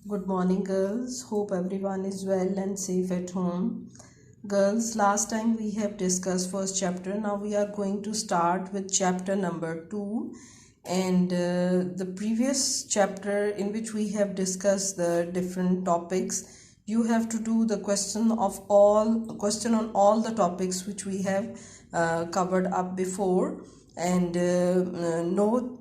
Good morning, girls. Hope everyone is well and safe at home. Girls, last time we have discussed first chapter. Now we are going to start with chapter number 2. And the previous chapter in which we have discussed the different topics, you have to do the question on all the topics which we have covered up before, and no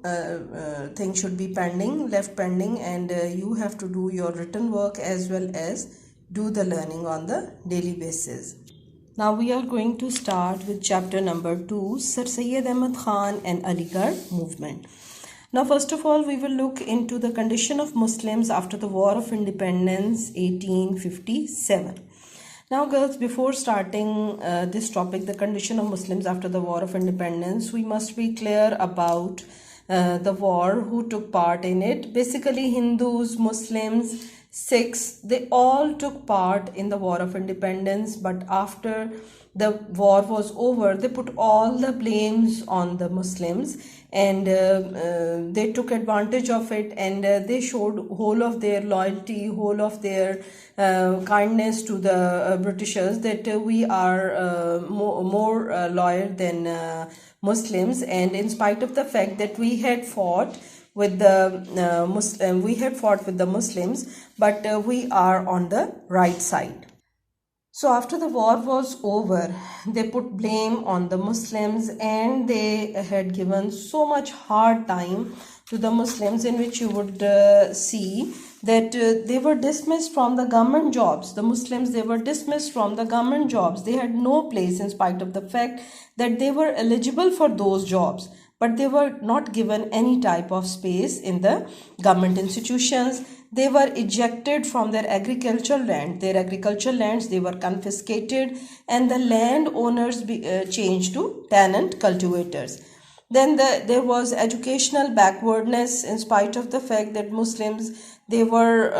thing should be left pending, and you have to do your written work as well as do the learning on the daily basis. Now we are going to start with chapter number 2, Sir Syed Ahmad Khan and Aligarh movement. Now, first of all, we will look into the condition of Muslims after the War of Independence 1857. Now, girls, before starting this topic, the condition of Muslims after the War of Independence, we must be clear about the war, who took part in it. Basically, Hindus, Muslims, Sikhs, they all took part in the War of Independence, but after the war was over, they put all the blames on the Muslims, and they took advantage of it, and they showed whole of their loyalty, whole of their kindness to the Britishers, that we are more loyal than Muslims. And in spite of the fact that we had fought with the Muslims, but we are on the right side. So after the war was over, they put blame on the Muslims, and they had given so much hard time to the Muslims, in which you would see that they were dismissed from the government jobs. The Muslims, they were dismissed from the government jobs. They had no place, in spite of the fact that they were eligible for those jobs, but they were not given any type of space in the government institutions. They were ejected from their agricultural land. Their agricultural lands, they were confiscated, and the landowners changed to tenant cultivators. Then there was educational backwardness, in spite of the fact that Muslims, they were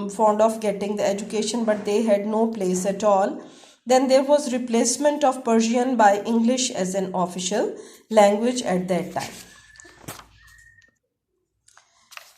fond of getting the education, but they had no place at all. Then there was replacement of Persian by English as an official language at that time.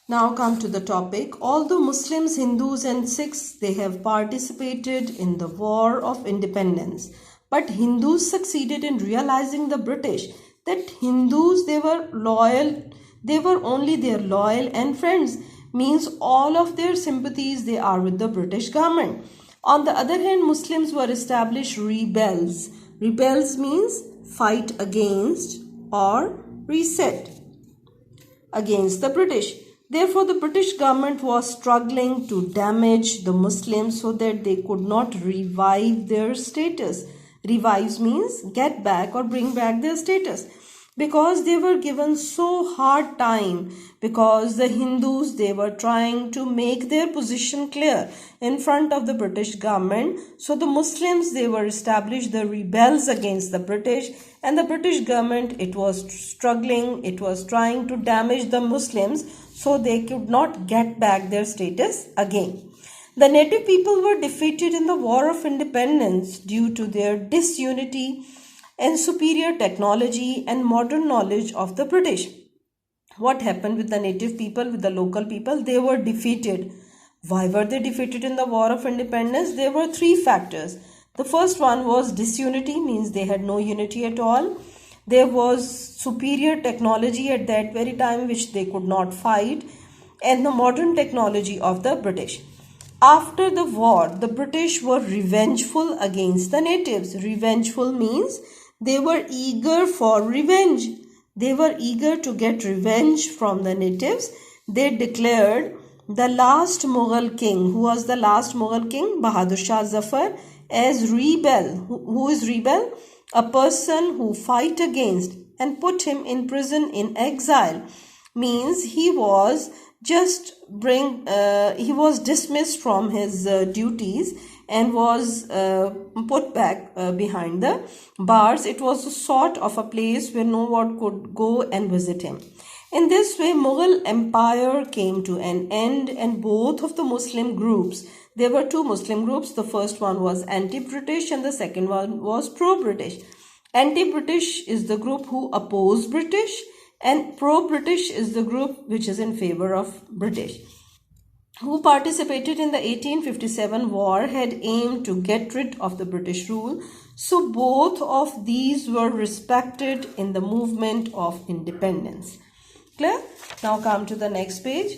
Now come to the topic. Although Muslims, Hindus and Sikhs, they have participated in the War of Independence, but Hindus succeeded in realizing the British that Hindus, they were loyal, they were only their loyal and friends, means all of their sympathies, they are with the British government. On the other hand, Muslims were established rebels. Rebels means fight against or reset against the British. Therefore, the British government was struggling to damage the Muslims so that they could not revive their status. Revive means get back or bring back their status, because they were given so hard time, because the Hindus, they were trying to make their position clear in front of the British government. So the Muslims, they were established the rebels against the British, and the British government, it was struggling, it was trying to damage the Muslims so they could not get back their status again. The native people were defeated in the War of Independence due to their disunity and superior technology and modern knowledge of the British. What happened with the native people, with the local people? They were defeated. Why were they defeated in the War of Independence? There were three factors. The first one was disunity, means they had no unity at all. There was superior technology at that very time, which they could not fight, and the modern technology of the British. After the war, the British were revengeful against the natives. Revengeful means they were eager for revenge. They were eager to get revenge from the natives. They declared the last Mughal king. Who was the last Mughal king? Bahadur Shah Zafar, as rebel. Who is rebel? A person who fight against, and put him in prison in exile, means he was he was dismissed from his duties and was put back behind the bars. It was a sort of a place where no one could go and visit him. In this way, Mughal Empire came to an end, and both of the Muslim groups, there were two Muslim groups. The first one was anti-British and the second one was pro-British. Anti-British is the group who oppose British, and pro-British is the group which is in favor of British. who participated in the 1857 war had aimed to get rid of the British rule. So both of these were respected in the movement of independence. Clear? Now come to the next page.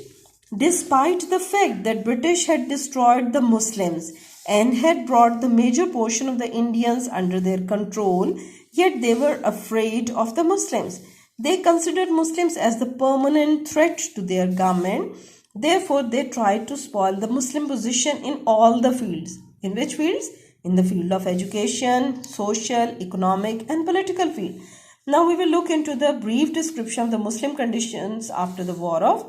Despite the fact that British had destroyed the Muslims and had brought the major portion of the Indians under their control, yet they were afraid of the Muslims. They considered Muslims as the permanent threat to their government. Therefore, they tried to spoil the Muslim position in all the fields. In which fields? In the field of education, social, economic and political field. Now we will look into the brief description of the Muslim conditions after the War of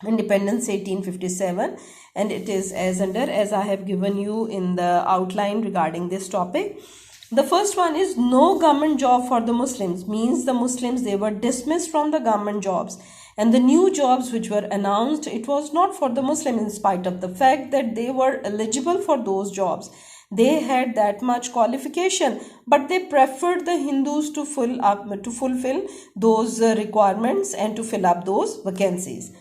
Independence 1857, and it is as I have given you in the outline regarding this topic. The first one is no government job for the Muslims, means the Muslims, they were dismissed from the government jobs, and the new jobs which were announced, it was not for the Muslim in spite of the fact that they were eligible for those jobs. They had that much qualification, but they preferred the Hindus to fulfill those requirements and to fill up those vacancies.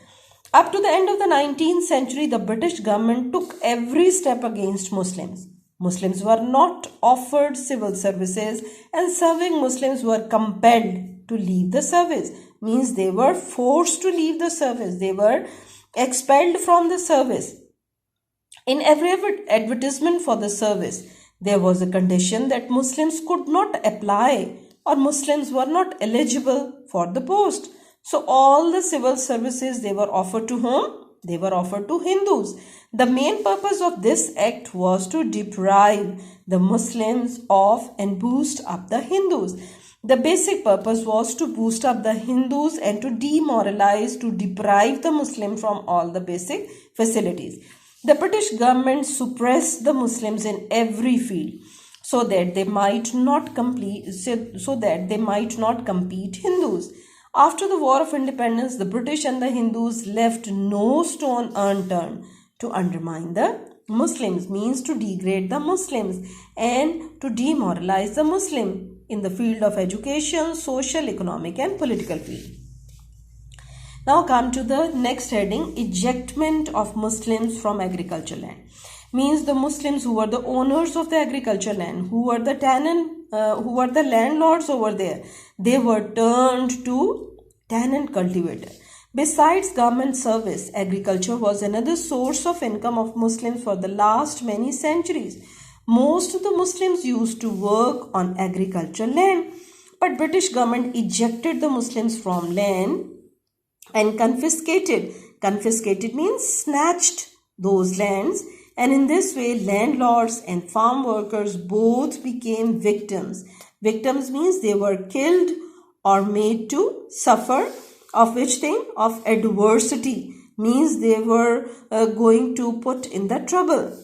Up to the end of the 19th century, the British government took every step against Muslims. Muslims were not offered civil services, and serving Muslims were compelled to leave the service. Means they were forced to leave the service. They were expelled from the service. In every advertisement for the service, there was a condition that Muslims could not apply or Muslims were not eligible for the post. So all the civil services, they were offered to whom? They were offered to Hindus. The main purpose of this act was to deprive the Muslims of and boost up the Hindus. The basic purpose was to boost up the Hindus and to demoralize, to deprive the Muslim from all the basic facilities. The British government suppressed the Muslims in every field so that they might not compete Hindus. After the War of Independence, the British and the Hindus left no stone unturned to undermine the Muslims, means to degrade the Muslims and to demoralize the Muslim in the field of education, social, economic and political field. Now come to the next heading, ejectment of Muslims from agricultural land. Means the Muslims who were the owners of the agricultural land, who were the landlords over there, they were turned to tenant cultivator. Besides government service, agriculture was another source of income of Muslims for the last many centuries. Most of the Muslims used to work on agricultural land, but British government ejected the Muslims from land and confiscated. Confiscated means snatched those lands, and in this way landlords and farm workers both became victims. Victims means they were killed or made to suffer of which thing? Of adversity, means they were going to put in the trouble.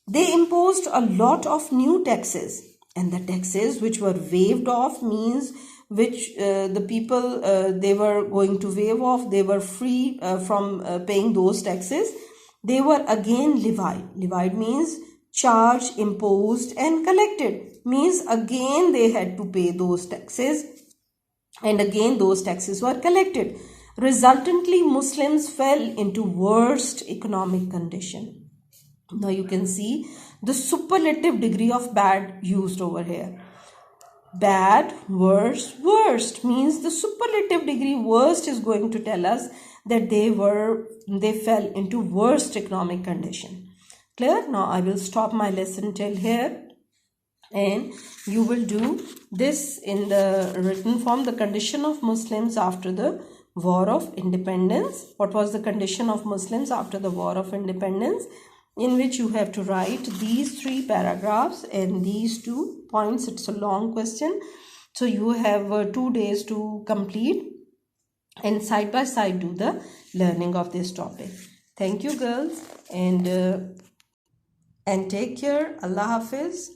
They imposed a lot of new taxes, and the taxes which were waived off, means which the people they were going to waive off, they were free from paying those taxes. They were again levied. Levied means charged, imposed and collected, means again they had to pay those taxes and again those taxes were collected. Resultantly, Muslims fell into worst economic condition. Now you can see the superlative degree of bad used over here. Bad, worse, worst, means the superlative degree worst is going to tell us that they fell into worst economic condition. Clear? Now I will stop my lesson till here, and you will do this in the written form. The condition of Muslims after the War of Independence. What was the condition of Muslims after the War of Independence? In which you have to write these 3 paragraphs and these 2 points. It's a long question, so you have 2 days to complete and side by side do the learning of this topic. Thank you girls, and take care. Allah Hafiz.